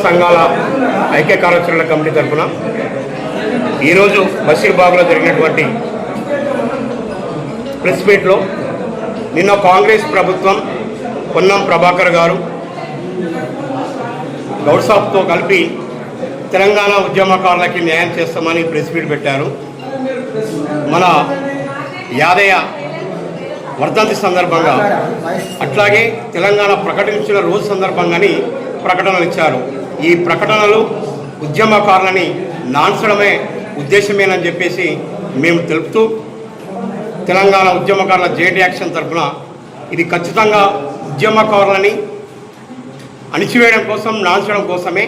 సంఘాల ఐక్య కార్యాచరణ కమిటీ తరఫున ఈరోజు బషీర్బాగ్లో జరిగినటువంటి ప్రెస్ మీట్లో నిన్న కాంగ్రెస్ ప్రభుత్వం పొన్నం ప్రభాకర్ గారు గౌడ్ సాబ్తో కలిపి తెలంగాణ ఉద్యమకారులకి న్యాయం చేస్తామని ప్రెస్ మీట్ పెట్టారు. మన యాదయ్య వర్ధంతి సందర్భంగా అట్లాగే తెలంగాణ ప్రకటించిన రోజు సందర్భంగాని ప్రకటనలు ఇచ్చారు. ఈ ప్రకటనలు ఉద్యమకారులని నాన్సడమే ఉద్దేశమేనని చెప్పేసి మేము తెలుపుతూ తెలంగాణ ఉద్యమకారుల జేటీ యాక్షన్ తరఫున ఇది ఖచ్చితంగా ఉద్యమకారులని అణిచివేయడం కోసం నాన్సడం కోసమే.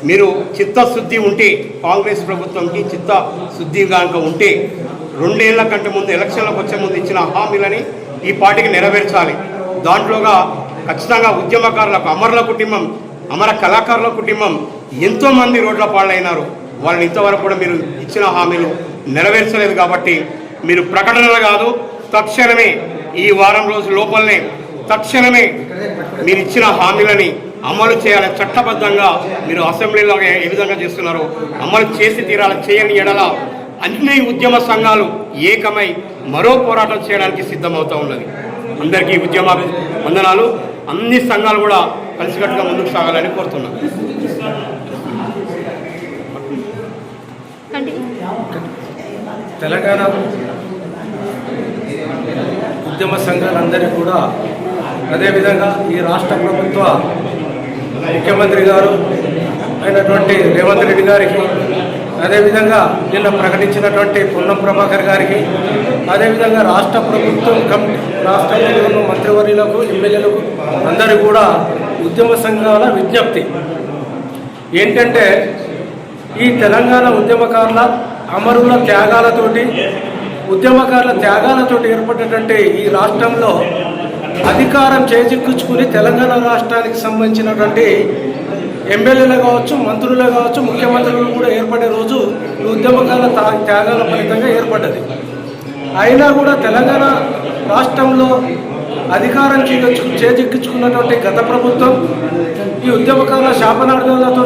మీరు చిత్తశుద్ధి ఉంటే కాంగ్రెస్ ప్రభుత్వంకి చిత్తశుద్ధి కనుక ఉంటే 2 ఏళ్ల కంటే ముందు ఎలక్షన్లకు వచ్చే ముందు ఇచ్చిన హామీలని ఈ పార్టీకి నెరవేర్చాలి. దాంట్లోగా ఖచ్చితంగా ఉద్యమకారులకు అమరుల కుటుంబం, అమర కళాకారుల కుటుంబం ఎంతోమంది రోడ్ల పాలైనారు. వాళ్ళని ఇంతవరకు కూడా మీరు ఇచ్చిన హామీలు నెరవేర్చలేదు. కాబట్టి మీరు ప్రకటనలు కాదు, తక్షణమే ఈ వారం రోజు లోపలనే తక్షణమే మీరు ఇచ్చిన హామీలని అమలు చేయాలి. చట్టబద్ధంగా మీరు అసెంబ్లీలో ఏ విధంగా చేస్తున్నారో అమలు చేసి తీరాలి. చేయని ఎడల అన్ని ఉద్యమ సంఘాలు ఏకమై మరో పోరాటం చేయడానికి సిద్ధమవుతూ ఉన్నది. అందరికీ ఉద్యమ వందనాలు. అన్ని సంఘాలు కూడా కలిసికట్టుగా ముందుకు సాగాలని కోరుతున్నాను. తెలంగాణ ఉద్యమ సంఘాలందరికీ కూడా అదేవిధంగా ఈ రాష్ట్ర ప్రభుత్వ ముఖ్యమంత్రి గారు అయినటువంటి రేవంత్ రెడ్డి గారికి, అదేవిధంగా నిన్న ప్రకటించినటువంటి పొన్నం ప్రభాకర్ గారికి, అదేవిధంగా రాష్ట్ర ప్రభుత్వం మంత్రివర్యులకు, ఎమ్మెల్యేలకు అందరూ కూడా ఉద్యమ సంఘాల విజ్ఞప్తి ఏంటంటే, ఈ తెలంగాణ ఉద్యమకారుల అమరుల త్యాగాలతోటి, ఉద్యమకారుల త్యాగాలతోటి ఏర్పడినటువంటి ఈ రాష్ట్రంలో అధికారం చేజిక్కించుకుని తెలంగాణ రాష్ట్రానికి సంబంధించినటువంటి ఎమ్మెల్యేలు కావచ్చు, మంత్రులు కావచ్చు, ముఖ్యమంత్రులు కూడా ఏర్పడే రోజు ఈ ఉద్యమకారుల త్యాగాల ఫలితంగా ఏర్పడ్డది. అయినా కూడా తెలంగాణ రాష్ట్రంలో అధికారం చేజిక్కించుకున్నటువంటి గత ప్రభుత్వం ఈ ఉద్యమకారుల శాపనార్థాలతో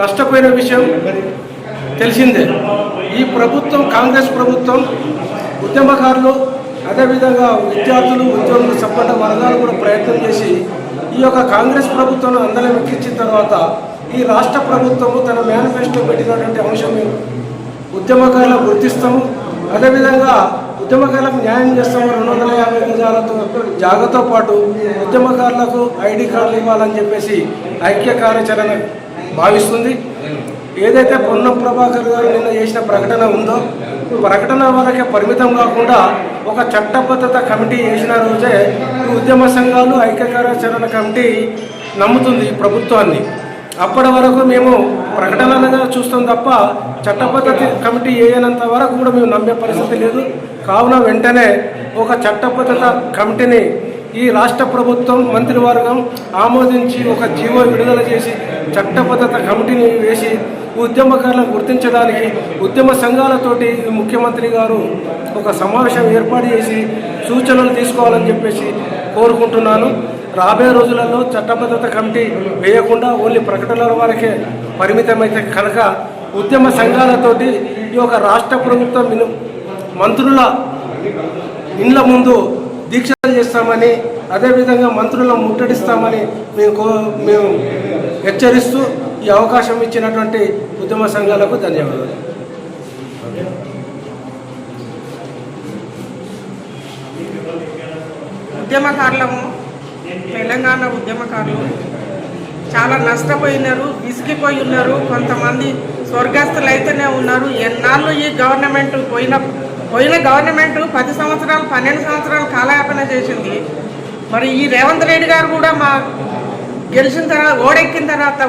నష్టపోయిన విషయం తెలిసిందే. ఈ ప్రభుత్వం, కాంగ్రెస్ ప్రభుత్వం, ఉద్యమకారులు అదేవిధంగా విద్యార్థులు, ఉద్యోగులు, సంపన్న వర్గాలు కూడా ప్రయత్నం చేసి ఈ యొక్క కాంగ్రెస్ ప్రభుత్వం అందరం ఎక్కించిన తర్వాత ఈ రాష్ట్ర ప్రభుత్వము తన మేనిఫెస్టో పెట్టినటువంటి అంశం ఉద్యమకారులకు గుర్తిస్తాము, అదేవిధంగా ఉద్యమకారులకు న్యాయం చేస్తాము, 250 గజాలతో జాగతో పాటు ఉద్యమకారులకు ఐడి కార్డులు ఇవ్వాలని చెప్పేసి ఐక్య కార్యాచరణ భావిస్తుంది. ఏదైతే పొన్నం ప్రభాకర్ గారు నిన్న చేసిన ప్రకటన ఉందో, ప్రకటన వరకే పరిమితం కాకుండా ఒక చట్టబద్ధత కమిటీ చేసిన రోజే ఈ ఉద్యమ సంఘాలు ఐక్య కార్యాచరణ కమిటీ నమ్ముతుంది ఈ ప్రభుత్వాన్ని. అప్పటి వరకు మేము ప్రకటనలుగా చూస్తాం తప్ప చట్టబద్ధత కమిటీ వేయనంత వరకు కూడా మేము నమ్మే పరిస్థితి లేదు. కావున వెంటనే ఒక చట్టబద్ధత కమిటీని ఈ రాష్ట్ర ప్రభుత్వం, మంత్రివర్గం ఆమోదించి ఒక జీవో విడుదల చేసి చట్టబద్ధత కమిటీని వేసి ఉద్యమకారులను గుర్తించడానికి ఉద్యమ సంఘాలతోటి ముఖ్యమంత్రి గారు ఒక సమావేశం ఏర్పాటు చేసి సూచనలు తీసుకోవాలని చెప్పేసి కోరుకుంటున్నాను. రాబోయే రోజులలో చట్టబద్ధత కమిటీ వేయకుండా ఓన్లీ ప్రకటనల వరకే పరిమితమైతే కనుక ఉద్యమ సంఘాలతోటి ఈ యొక్క రాష్ట్ర ప్రభుత్వం మంత్రుల ఇండ్ల ముందు దీక్షలు చేస్తామని, అదేవిధంగా మంత్రులను ముట్టడిస్తామని మేము హెచ్చరిస్తూ ఈ అవకాశం ఇచ్చినటువంటి ఉద్యమ సంఘాలకు ధన్యవాదాలు. ఉద్యమకారులము, తెలంగాణ ఉద్యమకారులు చాలా నష్టపోయినారు, విసిగిపోయి ఉన్నారు. కొంతమంది స్వర్గస్థులు అయితేనే ఉన్నారు. ఎన్నాళ్ళు ఈ గవర్నమెంట్ పోయిన గవర్నమెంట్ 10 సంవత్సరాలు 12 సంవత్సరాలు కాలయాపన చేసింది. మరి ఈ రేవంత్ రెడ్డి గారు కూడా మా గెలిచిన తర్వాత ఓడెక్కిన తర్వాత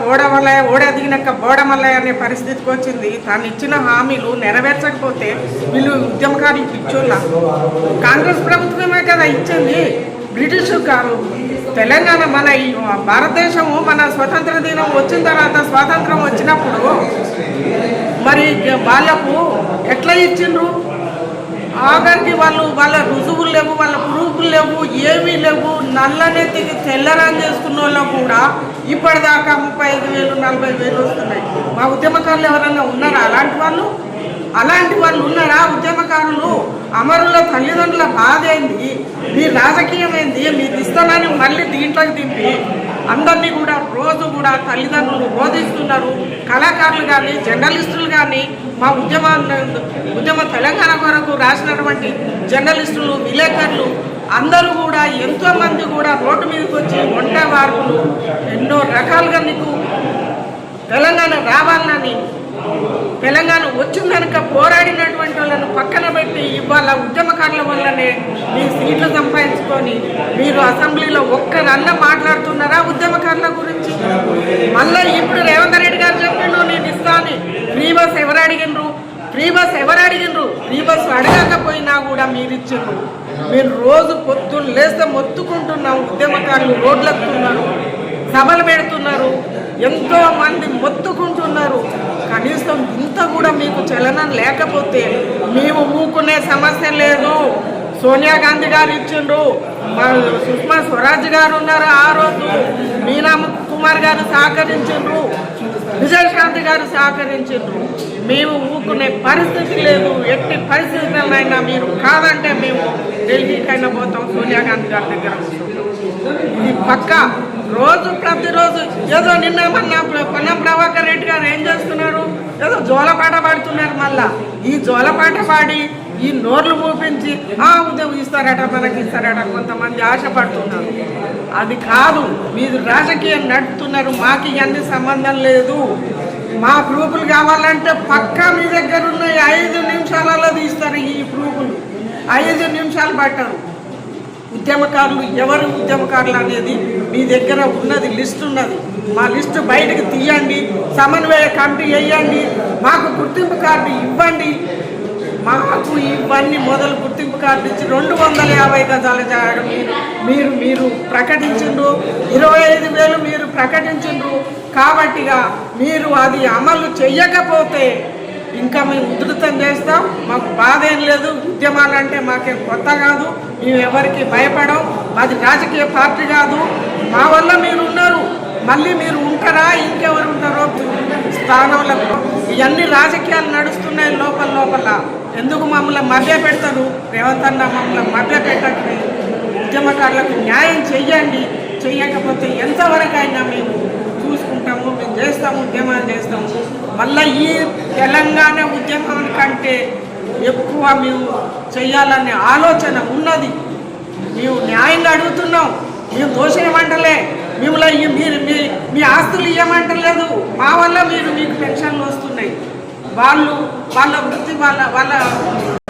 ఓడ దిగినాక బోడమల్లయ్య అనే పరిస్థితికి వచ్చింది. తాను ఇచ్చిన హామీలు నెరవేర్చకపోతే వీళ్ళు ఉద్యమకారులు పిచ్చోళ్ళ. కాంగ్రెస్ ప్రభుత్వమే కదా ఇచ్చింది. బ్రిటిష్ గారు తెలంగాణ మన భారతదేశము మన స్వతంత్ర దినం వచ్చిన తర్వాత స్వాతంత్రం వచ్చినప్పుడు మరి వాళ్ళకు ఎట్లా ఇచ్చిండ్రు? ఆఖరికి వాళ్ళ రుజువులు లేవు, వాళ్ళ ప్రూఫ్లు లేవు, ఏమీ లేవు. నల్లనెత్తికి తెల్లరాని చేసుకున్న వాళ్ళు కూడా ఇప్పటిదాకా 35,000 40,000 వస్తున్నాయి. మా ఉద్యమకారులు ఎవరన్నా ఉన్నారా అలాంటి వాళ్ళు ఉన్నారా? ఉద్యమకారులు అమరుల తల్లిదండ్రుల బాధ ఏంది, మీ రాజకీయం ఏంది, మీ ఇస్తానని మళ్ళీ దీంట్లోకి దింపి అందరినీ కూడా రోజు కూడా తల్లిదండ్రులు బోధిస్తున్నారు. కళాకారులు కానీ జర్నలిస్టులు కానీ మా ఉద్యమ తెలంగాణ కొరకు రాసినటువంటి జర్నలిస్టులు విలేకరులు అందరూ కూడా ఎంతోమంది కూడా రోడ్డు మీదకి వచ్చి వంట వార్పులు ఎన్నో రకాలుగా నీకు తెలంగాణ రావాలని తెలంగాణ వచ్చిన కనుక పోరాడినటువంటి వాళ్ళను పక్కన పెట్టి ఇవాళ ఉద్యమకారుల వల్లనే మీ సీట్లు సంపాదించుకొని మీరు అసెంబ్లీలో ఒక్కరన్న మాట్లాడుతున్నారా ఉద్యమకారుల గురించి? మళ్ళీ ఇప్పుడు రేవంత్ రెడ్డి గారు చెప్పిండు నేను ఇస్తాను. ఫ్రీ బస్ ఎవరు అడిగినరు? ఫ్రీ బస్ అడగకపోయినా కూడా మీరు ఇచ్చిండ్రు. మీరు రోజు పొద్దున్న లేస్తే మొత్తుకుంటున్నాం. ఉద్యమకారులు రోడ్లెక్కుతున్నారు, సభలు పెడుతున్నారు, ఎంతో మంది మొత్తుకుంటున్నారు. కనీసం ఇంత కూడా మీకు చలనం లేకపోతే మేము ఊకునే సమస్య లేదు. సోనియా గాంధీ గారు ఇచ్చిండ్రు, సుష్మా స్వరాజ్ గారు ఉన్నారు, ఆ రోజు మీనా కుమార్ గారు సహకరించిండ్రు, విజయశాంతి గారు సహకరించిండ్రు. మేము ఊకునే పరిస్థితి లేదు. ఎట్టి పరిస్థితులైనా మీరు కాదంటే మేము ఢిల్లీకైనా పోతాం, సోనియా గాంధీ గారి దగ్గర ఇది పక్క. ప్రతిరోజు ఏదో నిన్న పొన్నం ప్రభాకర్ రెడ్డి గారు ఏం చేస్తున్నారు, ఏదో జోలపాట పాడుతున్నారు. మళ్ళా ఈ జోలపాట పాడి ఈ నోర్లు మూపించి ఉద్యోగం ఇస్తారట మనకి ఇస్తారట కొంతమంది ఆశపడుతున్నారు. అది కాదు, మీరు రాజకీయం నడుపుతున్నారు. మాకు ఇవన్నీ సంబంధం లేదు. మా ప్రూఫ్లు కావాలంటే పక్కా మీ దగ్గర ఉన్న 5 నిమిషాలలో తీస్తారు. ఈ ప్రూఫ్లు 5 నిమిషాలు పట్టరు. ఉద్యమకారులు ఎవరు ఉద్యమకారులు అనేది మీ దగ్గర ఉన్నది, లిస్ట్ ఉన్నది. మా లిస్టు బయటకు తీయండి, సమన్వయ కమిటీ వేయండి, మాకు గుర్తింపు కార్డు ఇవ్వండి. మాకు ఇవన్నీ మొదలు గుర్తింపు కార్డు ఇచ్చి 250 గజాల జాగ మీరు ప్రకటించిండ్రు, 25,000 మీరు ప్రకటించిండ్రు. కాబట్టిగా మీరు అది అమలు చెయ్యకపోతే ఇంకా మేము ఉధృతం చేస్తాం. మాకు బాధ ఏం లేదు. ఉద్యమాలు అంటే మాకేం కొత్త కాదు, మేము ఎవరికి భయపడం. అది రాజకీయ పార్టీ కాదు. మా వల్ల మీరు ఉన్నారు, మళ్ళీ మీరు ఉంటారా, ఇంకెవరు ఉంటారో స్థానంలో. ఇవన్నీ రాజకీయాలు నడుస్తున్నాయి లోపల. ఎందుకు మమ్మల్ని మభ్య పెడతారు? రేవంత్ అన్న మమ్మల్ని మభ్య పెట్టండి. ఉద్యమకారులకు న్యాయం చెయ్యండి. చెయ్యకపోతే ఎంతవరకు అయినా మేము చూసుకుంటాము, మేము చేస్తాము, ఉద్యమాలు చేస్తాము. మళ్ళీ ఈ తెలంగాణ ఉద్యమం కంటే ఎక్కువ మేము చేయాలనే ఆలోచన ఉన్నది. మేము న్యాయంగా అడుగుతున్నాం. మేము దోషేయమంటలే, మిమ్మల్ని మీ ఆస్తులు ఇవ్వమంటలేదు. మా వల్ల మీకు పెన్షన్లు వస్తున్నాయి. వాళ్ళ వృత్తి వాళ్ళ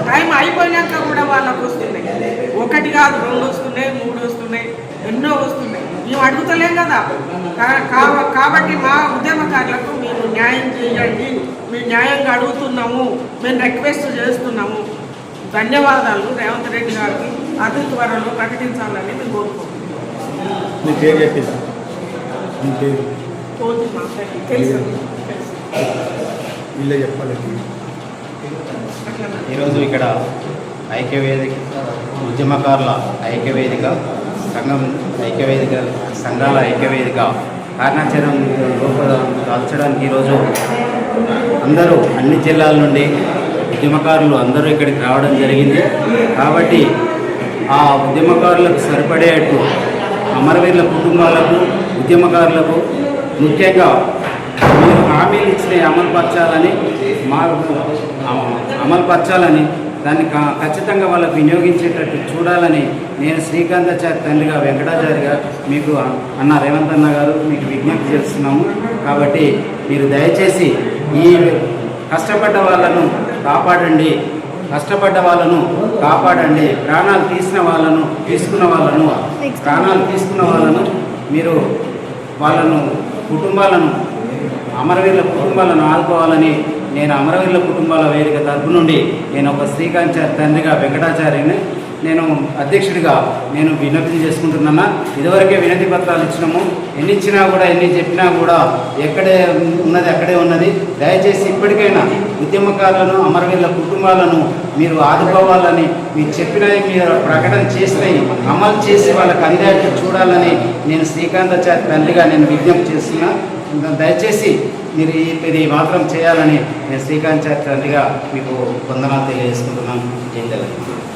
టైం అయిపోయినాక కూడా వాళ్ళకు వస్తున్నాయి. 1 కాదు, 2 వస్తున్నాయి, 3 వస్తున్నాయి, ఎన్నో వస్తున్నాయి. మేము అడుగుతలేం కదా. కాబట్టి మా ఉద్యమకారులకు మీరు న్యాయం చేయండి. మేము న్యాయంగా అడుగుతున్నాము, మేము రిక్వెస్ట్ చేస్తున్నాము. ధన్యవాదాలు రేవంత్ రెడ్డి గారికి. అతి త్వరలో ప్రకటించాలని మేము కోరుకుంటున్నాం. తెలుసు. ఈరోజు ఇక్కడ ఐక్యవేదిక ఉద్యమకారుల ఐక్యవేదిక సంఘాల ఐక్యవేదిక కార్యాచరణ దాల్చడానికి ఈరోజు అందరూ అన్ని జిల్లాల నుండి ఉద్యమకారులు అందరూ ఇక్కడికి రావడం జరిగింది. కాబట్టి ఆ ఉద్యమకారులకు సరిపడేట్టు అమరవీరుల కుటుంబాలకు ఉద్యమకారులకు ముఖ్యంగా మీరు హామీలు ఇచ్చిన అమలుపరచాలని దాన్ని ఖచ్చితంగా వాళ్ళకు వినియోగించేటట్టు చూడాలని నేను శ్రీకాంతాచారి తండ్రిగా వెంకటాచారిగా మీకు అన్న రేవంత్ అన్న గారు మీకు విజ్ఞప్తి చేస్తున్నాము. కాబట్టి మీరు దయచేసి ఈ కష్టపడ్డ వాళ్ళను కాపాడండి. ప్రాణాలు తీసుకున్న వాళ్ళను మీరు అమరవీరుల కుటుంబాలను ఆదుకోవాలని నేను అమరవీరుల కుటుంబాల వేదిక తరపు నుండి నేను ఒక శ్రీకాంత్ తండ్రిగా వెంకటాచార్యని నేను అధ్యక్షుడిగా నేను వినతి చేసుకుంటున్నా. ఇదివరకే వినతి పత్రాలు ఇచ్చినాము. ఎన్ని ఇచ్చినా కూడా ఎన్ని చెప్పినా కూడా ఎక్కడే ఉన్నది అక్కడే ఉన్నది. దయచేసి ఇప్పటికైనా ఉద్యమకారులను అమరవీరుల కుటుంబాలను మీరు ఆదుకోవాలని మీరు చెప్పినవి మీరు ప్రకటన చేస్తే అమలు చేసి వాళ్ళకి అందేట్టు చూడాలని నేను శ్రీకాంతాచారి తండ్రిగా నేను విజ్ఞప్తి చేస్తున్నా. దయచేసి మీరు ఇది మాత్రం చేయాలని నేను శ్రీకాంతాచారి తండ్రిగా మీకు వందనాలు తెలియజేసుకుంటున్నాను. జై తెలంగాణ.